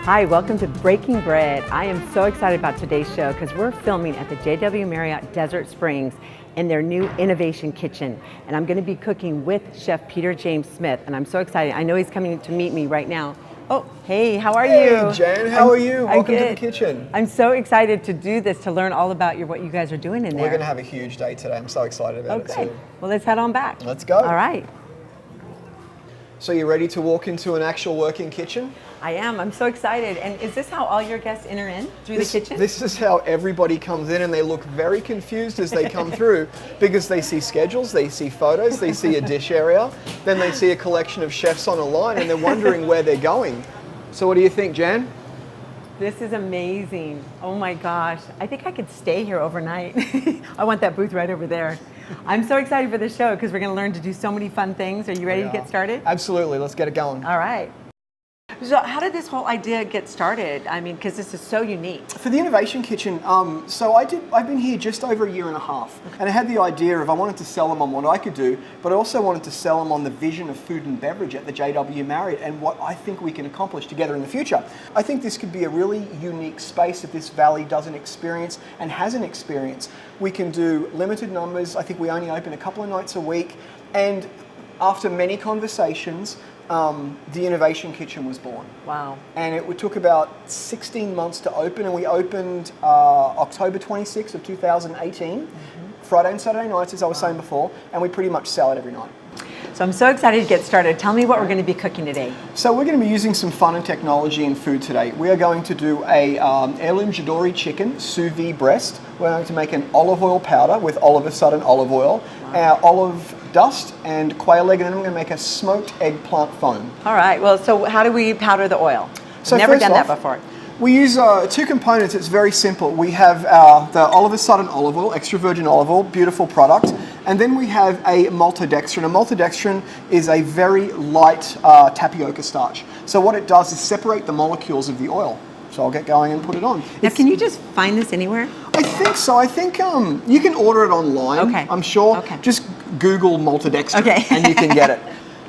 Hi, welcome to Breaking Bread. I am so excited about today's show because we're filming at the JW Marriott Desert Springs in their new innovation kitchen. And I'm going to be cooking with Chef Peter James Smith. And I'm so excited. I know he's coming to meet me right now. Oh, hey, how are you? Hey, Jan, how are you? Welcome to the kitchen. I'm so excited to do this, to learn all about what you guys are doing in there. We're going to have a huge day today. I'm so excited about it too. Well, let's head on back. Let's go. All right. So you ready to walk into an actual working kitchen? I am. I'm so excited. And is this how all your guests enter in through the kitchen? This is how everybody comes in, and they look very confused as they come through because they see schedules, they see photos, they see a dish area, then they see a collection of chefs on a line, and they're wondering where they're going. So what do you think, Jan? This is amazing. Oh my gosh. I think I could stay here overnight. I want that booth right over there. I'm so excited for the show because we're going to learn to do so many fun things. Are you ready to get started? Absolutely. Let's get it going. All right. So how did this whole idea get started? I mean, because this is so unique. For the Innovation Kitchen, I've been here just over a year and a half. Okay. And I had the idea of I wanted to sell them on what I could do, but I also wanted to sell them on the vision of food and beverage at the JW Marriott and what I think we can accomplish together in the future. I think this could be a really unique space that this valley doesn't experience and hasn't experienced. We can do limited numbers. I think we only open a couple of nights a week. And after many conversations, the Innovation Kitchen was born. Wow. And it took about 16 months to open, and we opened October 26th of 2018, Friday and Saturday nights, as I was saying before, and we pretty much sell it every night. So I'm so excited to get started. Tell me what we're going to be cooking today. So we're going to be using some fun and technology in food today. We are going to do a heirloom Jadori chicken sous vide breast. We're going to make an olive oil powder with all of a sudden olive oil, our olive dust and quail egg, and then we're going to make a smoked eggplant foam. All right. Well, so how do we powder the oil? So never done that before. We use two components. It's very simple. We have the all of a sudden olive oil, extra virgin olive oil, beautiful product. And then we have a maltodextrin. A maltodextrin is a very light tapioca starch. So what it does is separate the molecules of the oil. So I'll get going and put it on. Now, can you just find this anywhere? I think so. I think you can order it online. Okay. I'm sure. Okay. Just Google maltodextrin and you can get it.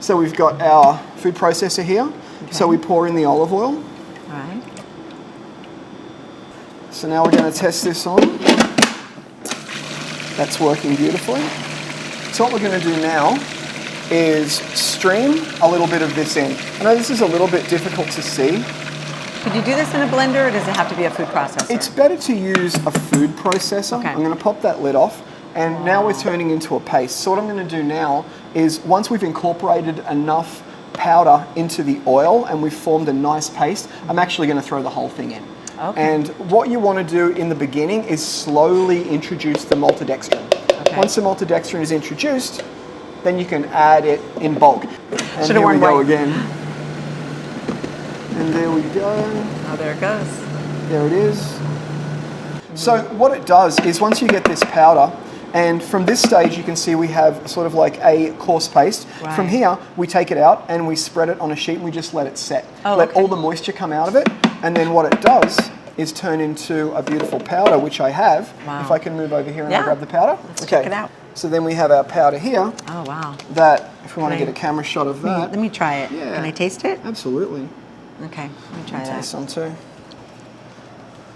So we've got our food processor here. Okay. So we pour in the olive oil. All right. So now we're going to test this on. That's working beautifully. So what we're going to do now is stream a little bit of this in. I know this is a little bit difficult to see. Could you do this in a blender, or does it have to be a food processor? It's better to use a food processor. Okay. I'm going to pop that lid off, and now we're turning into a paste. So what I'm going to do now is, once we've incorporated enough powder into the oil and we've formed a nice paste, I'm actually going to throw the whole thing in. Okay. And what you want to do in the beginning is slowly introduce the maltodextrin. Okay. Once the maltodextrin is introduced, then you can add it in bulk. And here we go again. And there we go. Oh, there it goes. There it is. So what it does is, once you get this powder, and from this stage you can see we have sort of like a coarse paste. Right. From here we take it out and we spread it on a sheet and we just let it set. Let all the moisture come out of it, and then what it does is turn into a beautiful powder, which I have. Wow. If I can move over here and grab the powder. Let's check it out. So then we have our powder here. Oh wow. That, if we want to get a camera shot of that. Let me try it. Yeah. Can I taste it? Absolutely. Okay, let me try that. Taste some too.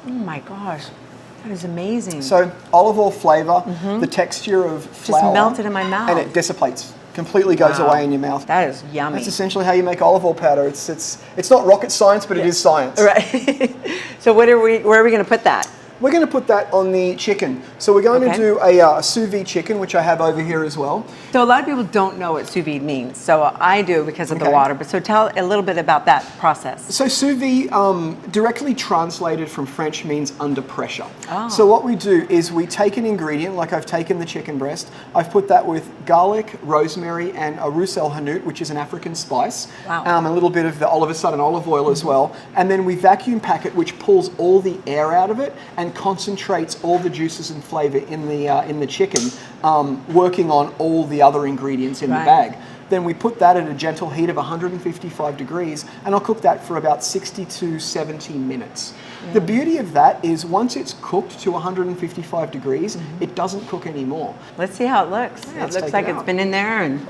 Oh my gosh, that is amazing. So olive oil flavor, the texture of flour. Just melted in my mouth. And it dissipates, completely goes away in your mouth. That is yummy. That's essentially how you make olive oil powder. It's not rocket science, but it is science. Right. So where are we going to put that? We're going to put that on the chicken. So we're going to do a sous vide chicken, which I have over here as well. So a lot of people don't know what sous vide means. So I do because of the water. But so tell a little bit about that process. So sous vide, directly translated from French, means under pressure. Oh. So what we do is we take an ingredient, like I've taken the chicken breast, I've put that with garlic, rosemary, and a roussel hanout, which is an African spice. Wow. A little bit of the all of a sudden olive oil as well. And then we vacuum pack it, which pulls all the air out of it and concentrates all the juices and flavor in the chicken, working on all the other ingredients in the bag. Then we put that at a gentle heat of 155 degrees, and I'll cook that for about 60 to 70 minutes. The beauty of that is, once it's cooked to 155 degrees, it doesn't cook anymore. Let's see how it looks. It looks like it's been in there, and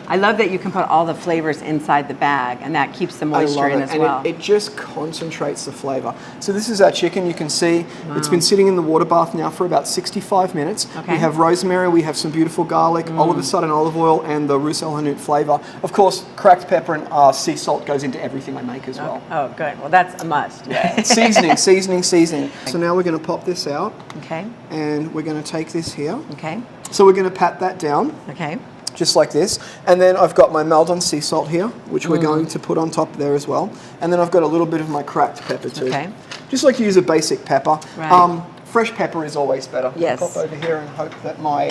I love that you can put all the flavors inside the bag, and that keeps the moisture in as well. It just concentrates the flavor. So this is our chicken. You can see it's been sitting in the water bath now for about 65 minutes. Okay. We have rosemary, we have some beautiful garlic, all of a sudden olive oil, and the Roussel Hanout flavor. Of course, cracked pepper and sea salt goes into everything I make as well. Oh, good. Well, that's a must. Yeah. Seasoning. So now we're going to pop this out. Okay. And we're going to take this here. Okay. So we're going to pat that down. Okay. Just like this. And then I've got my Maldon sea salt here, which we're going to put on top there as well. And then I've got a little bit of my cracked pepper too. Okay. Just like to use a basic pepper. Right. Fresh pepper is always better. Yes. I'll pop over here and hope that my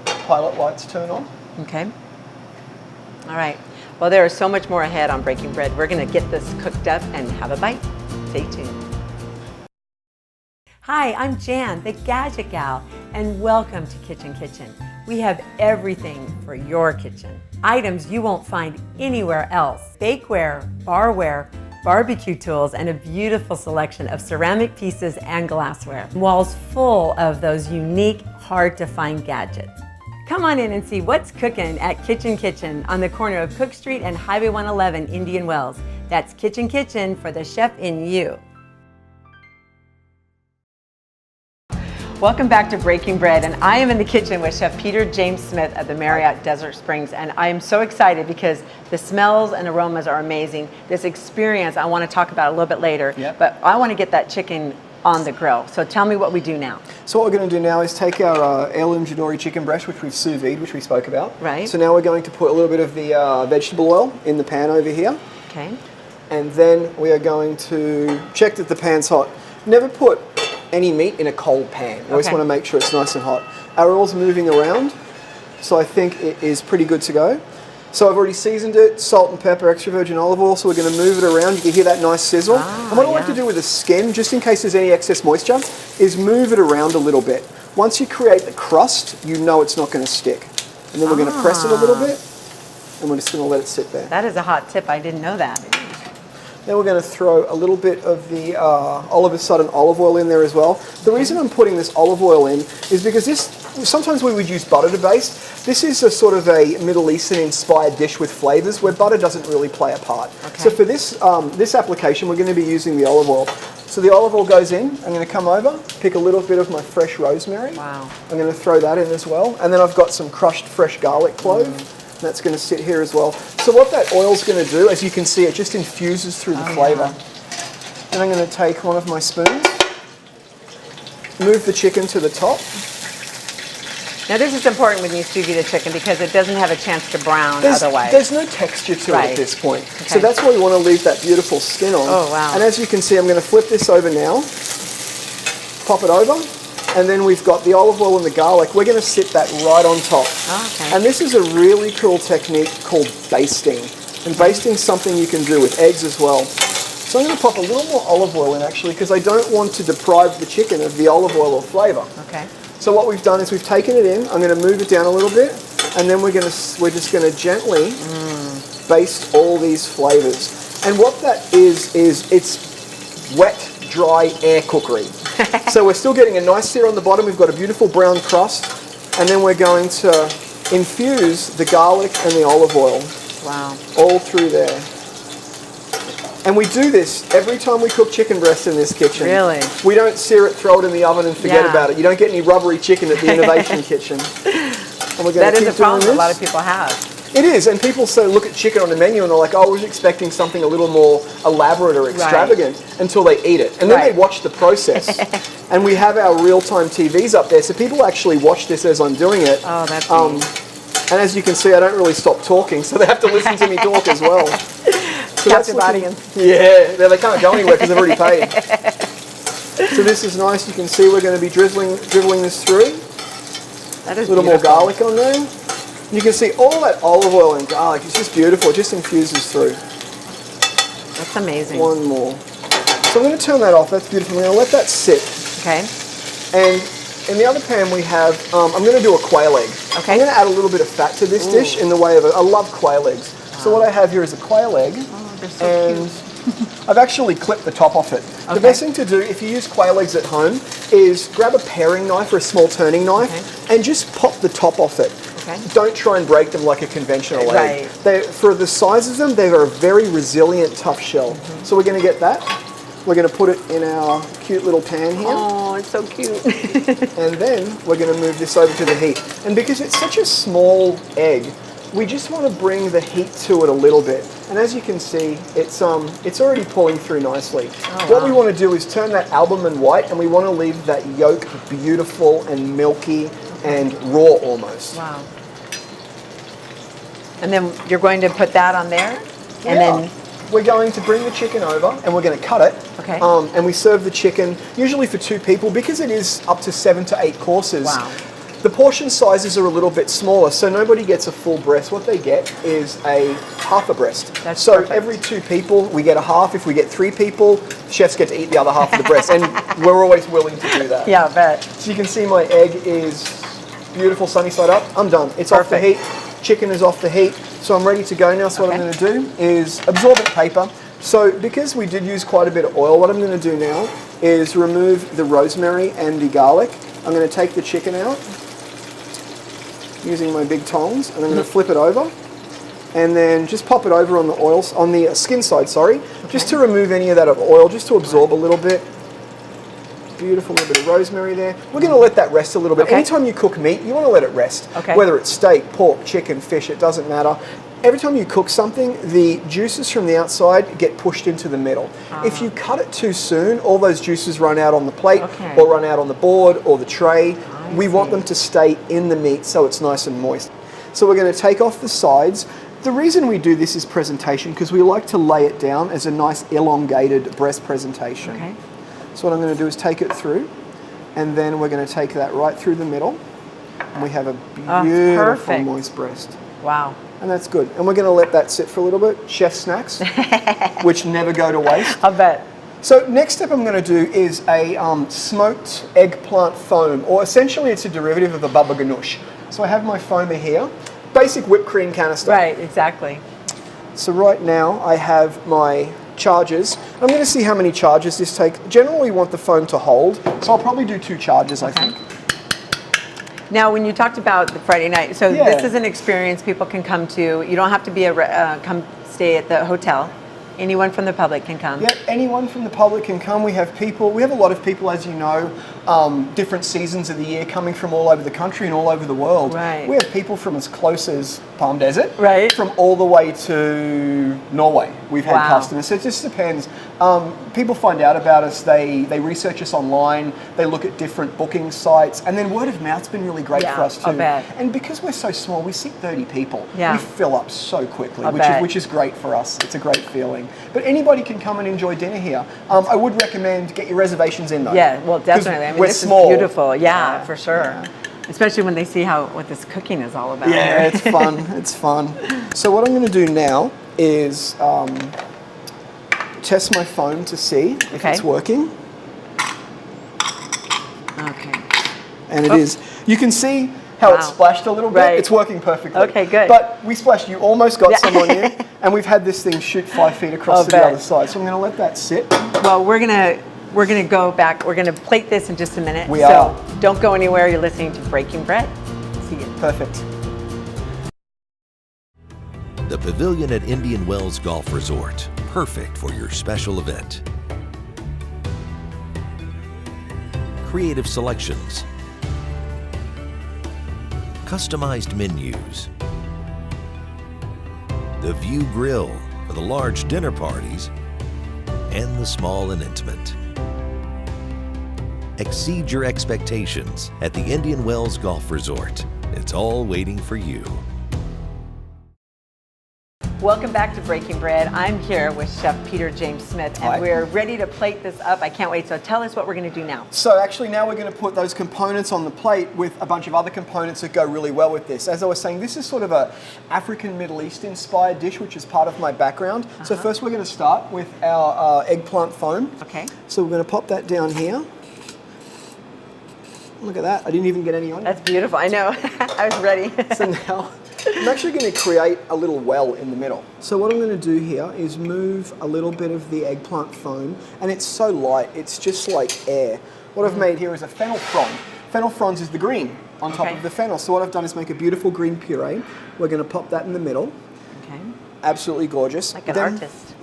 pilot lights turn on. Okay. All right. Well, there is so much more ahead on Breaking Bread. We're going to get this cooked up and have a bite. Stay tuned. Hi, I'm Jan, the Gadget Gal, and welcome to Kitchen Kitchen. We have everything for your kitchen. Items you won't find anywhere else. Bakeware, barware, barbecue tools, and a beautiful selection of ceramic pieces and glassware. Walls full of those unique, hard-to-find gadgets. Come on in and see what's cooking at Kitchen Kitchen on the corner of Cook Street and Highway 111, Indian Wells. That's Kitchen Kitchen for the chef in you. Welcome back to Breaking Bread, and I am in the kitchen with Chef Peter James Smith of the Marriott Desert Springs, and I am so excited because the smells and aromas are amazing. This experience I want to talk about a little bit later, but I want to get that chicken on the grill. So tell me what we do now. So what we're going to do now is take our heirloom Jadori chicken breast, which we've sous vide, which we spoke about. Right. So now we're going to put a little bit of the vegetable oil in the pan over here. Okay. And then we are going to check that the pan's hot. Never put any meat in a cold pan. You always want to make sure it's nice and hot. Our oil's moving around, so I think it is pretty good to go. So I've already seasoned it, salt and pepper, extra virgin olive oil, so we're going to move it around. You can hear that nice sizzle. And what I like to do with the skin, just in case there's any excess moisture, is move it around a little bit. Once you create the crust, you know it's not going to stick. And then we're going to press it a little bit, and we're just going to let it sit there. That is a hot tip. I didn't know that. Then we're going to throw a little bit of the all of a sudden olive oil in there as well. The reason I'm putting this olive oil in is because sometimes we would use butter to baste. This is a sort of a Middle Eastern inspired dish with flavors where butter doesn't really play a part. So for this this application, we're going to be using the olive oil. So the olive oil goes in. I'm going to come over, pick a little bit of my fresh rosemary. Wow. I'm going to throw that in as well. And then I've got some crushed fresh garlic clove. That's going to sit here as well. So what that oil's going to do, as you can see, it just infuses through the flavour. And I'm going to take one of my spoons, move the chicken to the top. Now this is important when you sous vide the chicken because it doesn't have a chance to brown otherwise. There's no texture to it at this point. Okay. So that's why we want to leave that beautiful skin on. Oh, wow. And as you can see, I'm going to flip this over now, pop it over. And then we've got the olive oil and the garlic. We're going to sit that right on top. Oh, okay. And this is a really cool technique called basting. And basting is something you can do with eggs as well. So I'm going to pop a little more olive oil in actually because I don't want to deprive the chicken of the olive oil or flavour. Okay. So what we've done is we've taken it in. I'm going to move it down a little bit. And then we're just going to gently baste all these flavours. And what that is it's wet, dry air cookery. So we're still getting a nice sear on the bottom. We've got a beautiful brown crust, and then we're going to infuse the garlic and the olive oil. Wow. All through there. And we do this every time we cook chicken breast in this kitchen. Really? We don't sear it, throw it in the oven and forget about it. You don't get any rubbery chicken at the Innovation Kitchen. And we're That is a problem a lot of people have. It is, and people look at chicken on the menu and they're like, oh, I was expecting something a little more elaborate or extravagant until they eat it. And then they watch the process. And we have our real-time TVs up there, so people actually watch this as I'm doing it. Oh, that's neat. And as you can see, I don't really stop talking, so they have to listen to me talk as well. So captive audience. Yeah, they can't go anywhere because they've already paid. So this is nice. You can see we're going to be drizzling this through. That is a little more garlic on there. You can see all that olive oil and garlic. It's just beautiful. It just infuses through. That's amazing. One more. So I'm going to turn that off. That's beautiful. I'm going to let that sit. Okay. And in the other pan we have, I'm going to do a quail egg. Okay. I'm going to add a little bit of fat to this dish in the way of I love quail eggs. Wow. So what I have here is a quail egg. Oh, they're so cute. I've actually clipped the top off it. Okay. The best thing to do if you use quail eggs at home is grab a paring knife or a small turning knife and just pop the top off it. Okay. Don't try and break them like a conventional egg. Right. For the size of them, they are a very resilient, tough shell. So we're going to get that. We're going to put it in our cute little pan here. Oh, it's so cute. And then we're going to move this over to the heat. And because it's such a small egg, we just want to bring the heat to it a little bit. And as you can see, it's already pulling through nicely. What we want to do is turn that albumin white, and we want to leave that yolk beautiful and milky and raw almost. Wow. And then you're going to put that on there? Yeah. And then we're going to bring the chicken over and we're going to cut it. Okay. And we serve the chicken usually for 2 people because it is up to 7 to 8 courses. Wow. The portion sizes are a little bit smaller, so nobody gets a full breast. What they get is a half a breast. That's so perfect. Every 2 people, we get a half. If we get 3 people, chefs get to eat the other half of the breast, and we're always willing to do that. Yeah, I bet. So you can see my egg is beautiful, sunny side up. I'm done. It's off the heat. Chicken is off the heat, so I'm ready to go now. So what I'm going to do is absorbent paper. So because we did use quite a bit of oil, what I'm going to do now is remove the rosemary and the garlic. I'm going to take the chicken out using my big tongs, and I'm going to flip it over, and then just pop it over on the oil, on the skin side, just to remove any of that oil, just to absorb a little bit. Beautiful, little bit of rosemary there. We're going to let that rest a little bit. Okay. Anytime you cook meat, you want to let it rest. Okay. Whether it's steak, pork, chicken, fish, it doesn't matter. Every time you cook something, the juices from the outside get pushed into the middle. If you cut it too soon, all those juices run out on the plate or run out on the board or the tray. We want them to stay in the meat so it's nice and moist. So we're going to take off the sides. The reason we do this is presentation, because we like to lay it down as a nice elongated breast presentation. Okay. So what I'm going to do is take it through, and then we're going to take that right through the middle, and we have a beautiful moist breast. Wow. And that's good. And we're going to let that sit for a little bit. Chef snacks, which never go to waste. I bet. So next step I'm going to do is a smoked eggplant foam, or essentially it's a derivative of the baba ganoush. So I have my foamer here, basic whipped cream canister. Right, exactly. So right now I have my charges. I'm going to see how many charges this takes. Generally we want the foam to hold, so I'll probably do 2 charges, I think. Now, when you talked about the Friday night, so this is an experience people can come to. You don't have to be come stay at the hotel. Anyone from the public can come. Yeah, anyone from the public can come. We have a lot of people, as you know, different seasons of the year coming from all over the country and all over the world. Right. We have people from as close as Palm Desert, right, from all the way to Norway. We've had customers. So it just depends. People find out about us, they research us online, they look at different booking sites, and then word of mouth's been really great for us too. I bet. And because we're so small, we seat 30 people. Yeah. We fill up so quickly, I which is great for us. It's a great feeling. But anybody can come and enjoy dinner here. I would recommend get your reservations in though. Yeah, well, definitely. I mean, we're this small. is beautiful. Yeah, for sure. Yeah. Especially when they see what this cooking is all about. Yeah, it's fun. It's fun. So what I'm going to do now is test my foam to see if it's working. Okay. And it is. You can see how it splashed a little bit. Right. It's working perfectly. Okay, good. But we splashed. You almost got some on you, and we've had this thing shoot 5 feet across to the other side. So I'm going to let that sit. Well, we're gonna go back. We're gonna plate this in just a minute. We are. Don't go anywhere. You're listening to Breaking Bread. See you. Perfect. The Pavilion at Indian Wells Golf Resort. Perfect for your special event. Creative selections. Customized menus. The View Grill for the large dinner parties and the small and intimate. Exceed your expectations at the Indian Wells Golf Resort. It's all waiting for you. Welcome back to Breaking Bread. I'm here with Chef Peter James Smith, and we're ready to plate this up. I can't wait. So tell us what we're going to do now. So actually now we're going to put those components on the plate with a bunch of other components that go really well with this. As I was saying, this is sort of a African Middle East inspired dish, which is part of my background. So first we're going to start with our eggplant foam. Okay. So we're going to pop that down here. Look at that. I didn't even get any on. That's beautiful. I know. I was ready. So now I'm actually going to create a little well in the middle. So what I'm going to do here is move a little bit of the eggplant foam, and it's so light, it's just like air. What I've made here is a fennel frond. Fennel fronds is the green. on top of the fennel. So what I've done is make a beautiful green puree. We're going to pop that in the middle. Okay. Absolutely gorgeous. Like an artist.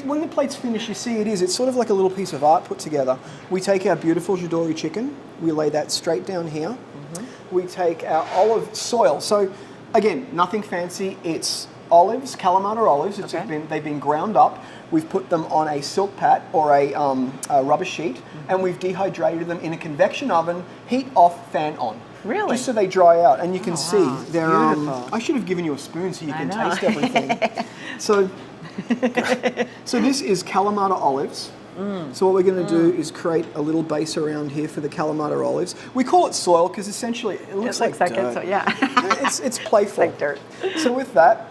When the plate's finished, you see it's sort of like a little piece of art put together. We take our beautiful Jadori chicken, we lay that straight down here. Mm-hmm. We take our olive soil. So again, nothing fancy. It's olives, Kalamata olives. They've been ground up. We've put them on a silk pat or a rubber sheet, and we've dehydrated them in a convection oven, heat off, fan on. Really? Just so they dry out, and you can see they're. Beautiful. I should have given you a spoon so you can taste everything. So this is Kalamata olives. So what we're going to do is create a little base around here for the Kalamata olives. We call it soil because essentially it looks like dirt. It's playful. It's like dirt. So with that,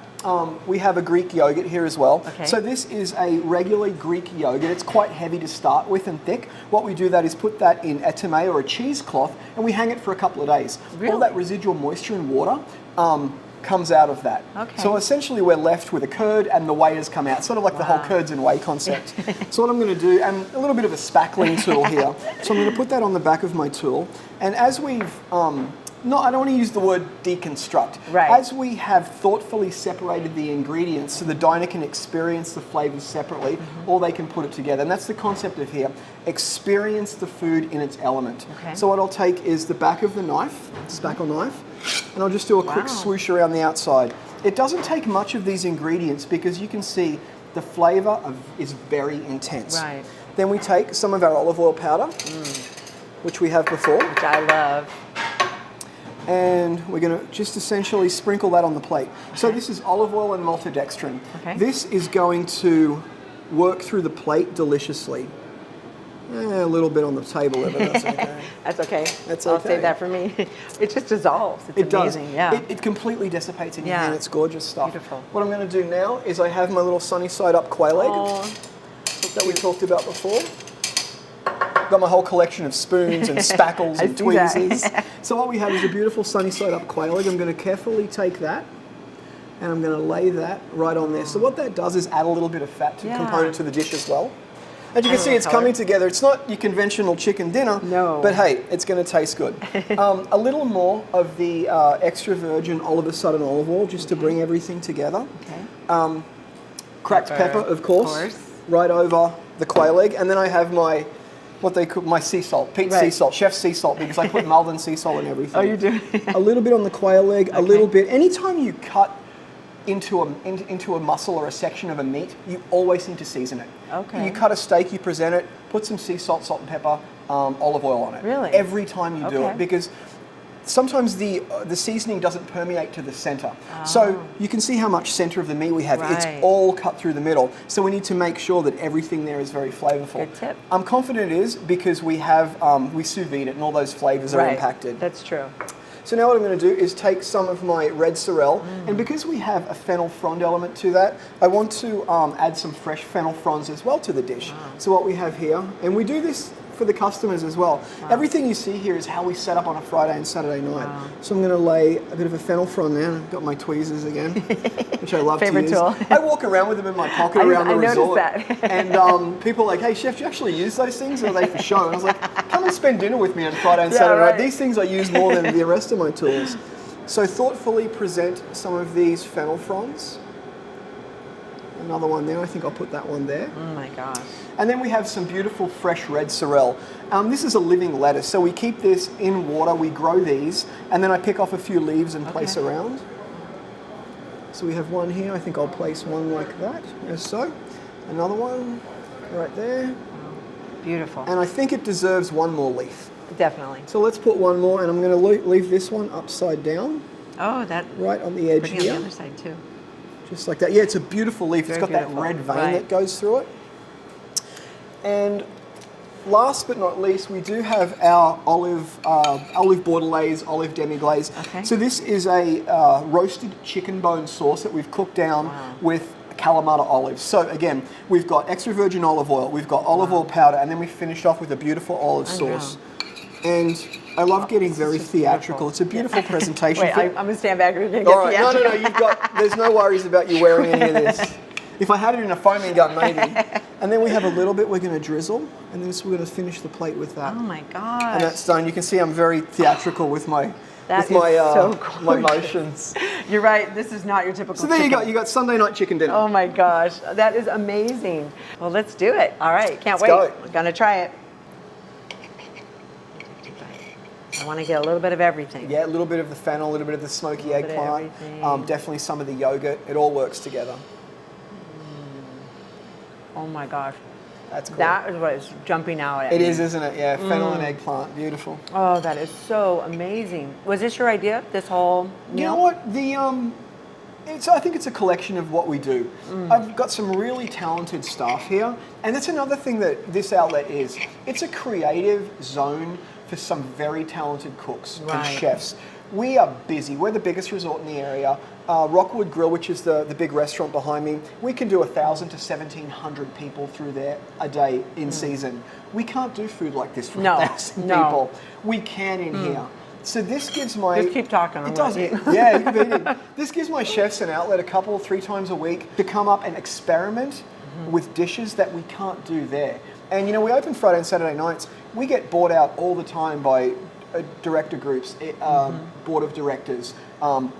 we have a Greek yogurt here as well. Okay. So this is a regular Greek yogurt. It's quite heavy to start with and thick. What we do that is put that in etame or a cheesecloth, and we hang it for a couple of days. Really? All that residual moisture and water comes out of that. Okay. So essentially we're left with a curd and the whey has come out, sort of like the whole curds and whey concept. So what I'm going to do, and a little bit of a spackling tool here, so I'm going to put that on the back of my tool, and as we've, I don't want to use the word deconstruct, as we have thoughtfully separated the ingredients so the diner can experience the flavors separately, or they can put it together, and that's the concept of here, experience the food in its element. Okay. So what I'll take is the back of the knife, spackle knife, and I'll just do a quick swoosh around the outside. It doesn't take much of these ingredients because you can see the flavor is very intense. Right. Then we take some of our olive oil powder, which we have before. Which I love. And we're going to just essentially sprinkle that on the plate. Okay. So this is olive oil and maltodextrin. Okay. This is going to work through the plate deliciously. A little bit on the table there, but that's okay. That's okay. That's I'll okay. save that for me. It just dissolves. It's amazing. Does. Yeah. It completely dissipates in your hand. It's gorgeous stuff. Beautiful. What I'm going to do now is I have my little sunny side up quail egg that we talked about before. Got my whole collection of spoons and spackles and tweezers. So what we have is a beautiful sunny side up quail egg. I'm going to carefully take that and I'm going to lay that right on there. So what that does is add a little bit of fat component to the dish as well. As you can see, it's coming together. It's not your conventional chicken dinner, but hey, it's going to taste good. A little more of the extra virgin Oliver Sudden olive oil just to bring everything together. Okay. Cracked pepper, of course, right over the quail egg. And then I have my what they call my sea salt, Pete's sea salt, chef's sea salt, because I put Malden sea salt in everything. Oh, you do? A little bit on the quail egg, a little bit. Anytime you cut into a muscle or a section of a meat, you always need to season it. Okay. You cut a steak, you present it, put some sea salt, salt and pepper, olive oil on it. Really? Every time you do it, because sometimes the seasoning doesn't permeate to the center. So you can see how much center of the meat we have. It's all cut through the middle. So we need to make sure that everything there is very flavorful. Good tip. I'm confident it is because we have, we sous vide it and all those flavors are impacted. That's true. So now what I'm going to do is take some of my red sorrel, and because we have a fennel frond element to that, I want to add some fresh fennel fronds as well to the dish. So what we have here, and we do this for the customers as well. Everything you see here is how we set up on a Friday and Saturday night. So I'm going to lay a bit of a fennel frond there. I've got my tweezers again, which I love to use. Favorite tool. I walk around with them in my pocket around the resort. I noticed that. And people are like, hey chef, do you actually use those things or are they for show? And I was like, come and spend dinner with me on Friday and Saturday night. These things I use more than the rest of my tools. So thoughtfully present some of these fennel fronds. Another one there, I think I'll put that one there. Oh my gosh. And then we have some beautiful fresh red sorrel. This is a living lettuce, so we keep this in water, we grow these, and then I pick off a few leaves and place around. So we have one here, I think I'll place one like that, as so. Another one right there. Beautiful. And I think it deserves one more leaf. Definitely. So let's put one more, and I'm going to leave this one upside down. Oh, that. Right on the edge here. On the other side too. Just like that. Yeah, it's a beautiful leaf. It's got that red vein that goes through it. And last but not least, we do have our olive bordelaise, olive demi-glaze. Okay. So this is a roasted chicken bone sauce that we've cooked down with Kalamata olives. So again, we've got extra virgin olive oil, we've got olive oil powder, and then we finish off with a beautiful olive sauce. And I love getting very theatrical. It's a beautiful presentation. Wait, I'm going to stand back. All right, no, you've got, there's no worries about you wearing any of this. If I had it in a foaming gun, maybe. And then we have a little bit we're going to drizzle, and then we're going to finish the plate with that. Oh my gosh. And that's done. You can see I'm very theatrical with my so my motions. You're right. This is not your typical. So there chicken. you go. You got Sunday night chicken dinner. Oh my gosh, that is amazing. Well, let's do it. All right, can't wait. Go. We're gonna try it. I want to get a little bit of everything. Yeah, a little bit of the fennel, a little bit of the smoky eggplant, definitely some of the yogurt. It all works together. Oh my gosh. That's cool. That is what is jumping out at It me. is, isn't it? Yeah, fennel and eggplant, beautiful. Oh, that is so amazing. Was this your idea, this whole meal? You know what? I think it's a collection of what we do. I've got some really talented staff here, and that's another thing that this outlet is. It's a creative zone for some very talented cooks and chefs. We are busy. We're the biggest resort in the area. Rockwood Grill, which is the big restaurant behind me, we can do 1,000 to 1,700 people through there a day in season. We can't do food like this for 1,000 people. We can in here. So this gives my... Just keep talking. It does. Yeah, you can be eating. This gives my chefs an outlet 3 times a week to come up and experiment with dishes that we can't do there. And you know, we open Friday and Saturday nights. We get bought out all the time by director groups, board of directors,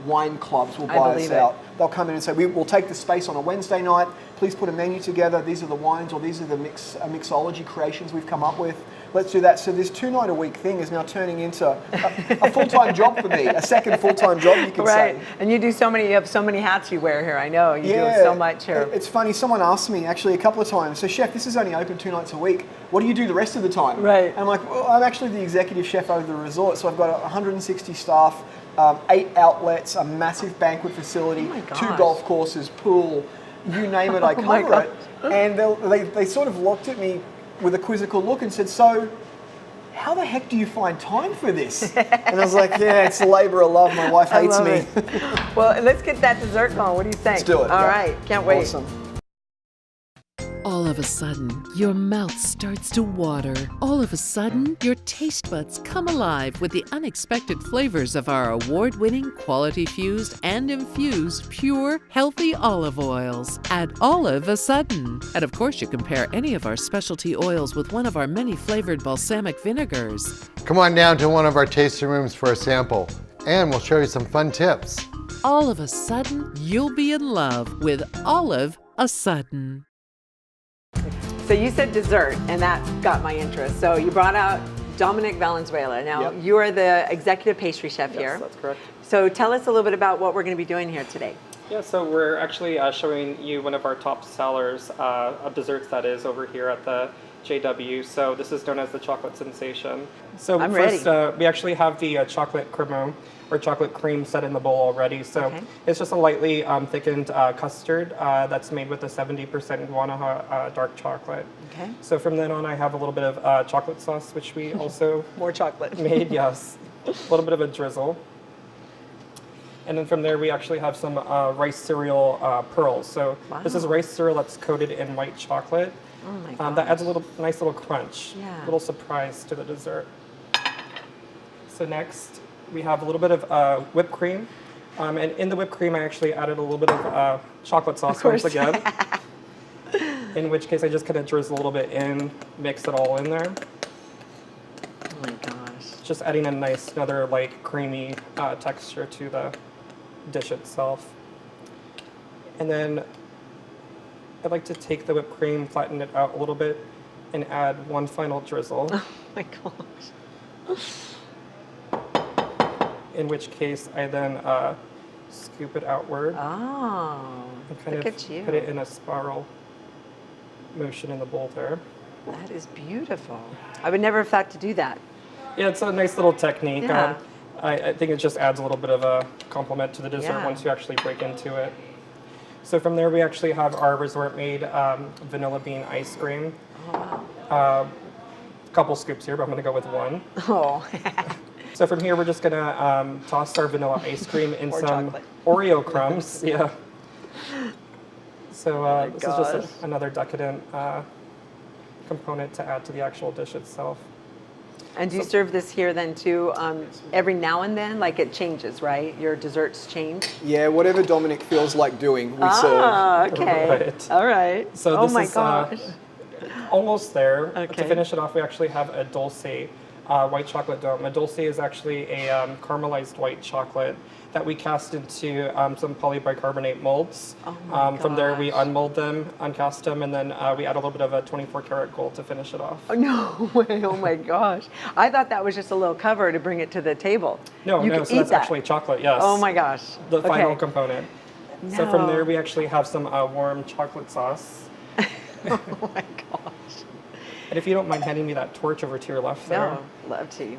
wine clubs will buy us out. They'll come in and say, we'll take the space on a Wednesday night, please put a menu together, these are the wines or these are the mixology creations we've come up with. Let's do that. So this 2-night-a-week thing is now turning into a full-time job for me, a second full-time job, you could say. And you have so many hats you wear here, I know. You do so much here. It's funny, someone asked me actually a couple of times, so chef, this is only open 2 nights a week. What do you do the rest of the time? Right. And I'm like, well, I'm actually the executive chef over the resort, so I've got 160 staff, 8 outlets, a massive banquet facility, 2 golf courses, pool, you name it, I cover it. And they sort of looked at me with a quizzical look and said, so how the heck do you find time for this? And I was like, yeah, it's a labor of love. My wife hates me. Well, let's get that dessert going. What do you think? Let's do it. All right, can't wait. Awesome. All of a sudden, your mouth starts to water. All of a sudden, your taste buds come alive with the unexpected flavors of our award-winning quality-fused and infused pure, healthy olive oils. Add all of a sudden. And of course, you can pair any of our specialty oils with one of our many flavored balsamic vinegars. Come on down to one of our tasting rooms for a sample, and we'll show you some fun tips. All of a sudden, you'll be in love with Olive a Sudden. So you said dessert, and that got my interest. So you brought out Dominic Valenzuela. Now, you are the executive pastry chef here. Yes, that's correct. So tell us a little bit about what we're going to be doing here today. Yeah, so we're actually showing you one of our top sellers of desserts that is over here at the JW. So this is known as the chocolate sensation. So I'm first, ready. We actually have the chocolate cremant or chocolate cream set in the bowl already. So it's just a lightly thickened custard that's made with a 70% guanaja dark chocolate. Okay. So from then on, I have a little bit of chocolate sauce, which we also More chocolate. made, yes. A little bit of a drizzle. And then from there, we actually have some rice cereal pearls. So this is rice cereal that's coated in white chocolate. Oh my God. That adds a nice little crunch, Yeah. little surprise to the dessert. So next, we have a little bit of whipped cream. And in the whipped cream, I actually added a little bit of chocolate sauce once again. In which case, I just kind of drizzle a little bit in, mix it all in there. Oh my gosh. Just adding a nice, another like creamy texture to the dish itself. And then I'd like to take the whipped cream, flatten it out a little bit, and add one final drizzle. Oh my gosh. In which case, I then scoop it outward Oh, and kind look of at you. put it in a spiral motion in the bowl there. That is beautiful. I would never have thought to do that. Yeah, it's a nice little technique. Yeah. I think it just adds a little bit of a compliment to the dessert Yeah. once you actually break into it. So from there, we actually have our resort-made vanilla bean ice cream. Oh, wow. Couple scoops here, but I'm going to go with one. Oh. So from here, we're just going to toss our vanilla ice cream in Or some chocolate. Oreo crumbs. Yeah. So this is gosh. just another decadent component to add to the actual dish itself. And do you serve this here then too every now and then? Like it changes, right? Your desserts change? Yeah, whatever Dominic feels like doing, we serve. Ah, okay. Right. All right. So oh this my is, gosh. Almost there. To Okay. finish it off, we actually have a dulce, white chocolate dome. A dulce is actually a caramelized white chocolate that we cast into some polybicarbonate molds. Oh my From there, we gosh. unmold them, uncast them, and then we add a little bit of a 24-karat gold to finish it off. Oh, no way, oh my gosh. I thought that was just a little cover to bring it to the table. No, You no, can so eat that's that. actually chocolate, yes. Oh my gosh. The final Okay. component. So from No. there, we actually have some warm chocolate sauce. Oh my gosh. And if you don't mind handing me that torch over to your left there. No, love to.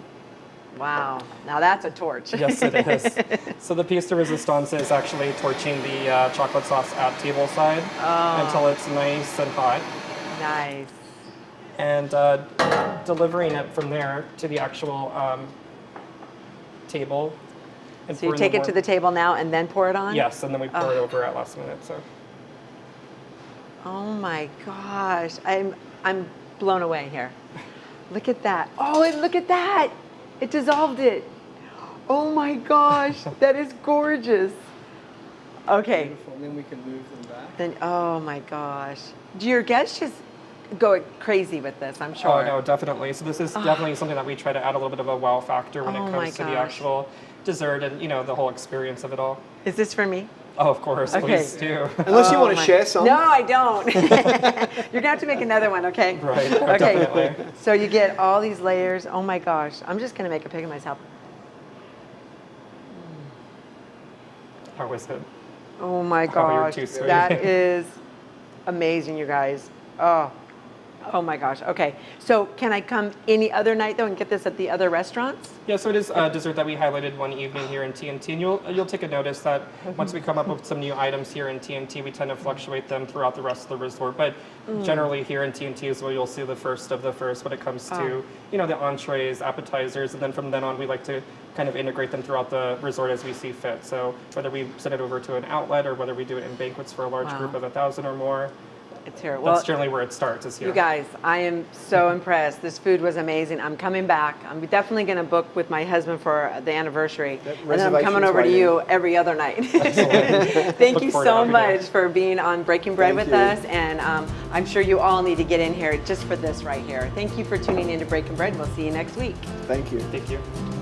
Wow, now that's a torch. Yes, it is. So the piece de resistance is actually torching the chocolate sauce at table side until it's nice and hot, Nice. and delivering it from there to the actual table. And So you pouring take it to warm- the table now and then pour it on? Yes, and then we pour it over at last minute. So Oh my gosh, I'm blown away here. Look at that. Oh, and look at that. It dissolved it. Oh my gosh, that is gorgeous. Okay, Beautiful. Then we can move them back. then, oh my gosh. Do your guests just go crazy with this, I'm sure? Oh no, definitely. So this is definitely something that we try to add a little bit of a wow factor when Oh it my comes to the gosh. actual dessert and the whole experience of it all. Is this for me? Oh, of course, Okay. please do. Unless you Oh want to my- share some. No, I don't. You're gonna have to make another one, okay? Right, Okay. definitely. So you get all these layers. Oh my gosh, I'm just gonna make a pig of myself. How was it? Oh my Oh, you're gosh, too sweet. that is amazing, you guys. Oh my gosh. Okay, so can I come any other night though and get this at the other restaurants? Yeah, so it is a dessert that we highlighted one evening here in TNT, and you'll take a notice that once we come up with some new items here in TNT, we tend to fluctuate them throughout the rest of the resort. But generally here in TNT is where you'll see the first of the first when it comes to the entrees, appetizers, and then from then on we like to kind of integrate them throughout the resort as we see fit. So whether we send it over to an outlet or whether we do it in banquets for a large Wow. group of 1,000 or more, It's here. Well, that's generally where it starts. Is here. you guys, I am so impressed. This food was amazing. I'm coming back. I'm definitely going to book with my husband for the anniversary. Yep, And then I'm coming reservations over to waiting. you every other night. Thank Look you forward to so having much you. for being on Breaking Bread Thank with you. us. And I'm sure you all need to get in here just for this right here. Thank you for tuning in to Breaking Bread. We'll see you next week. Thank you. Thank you.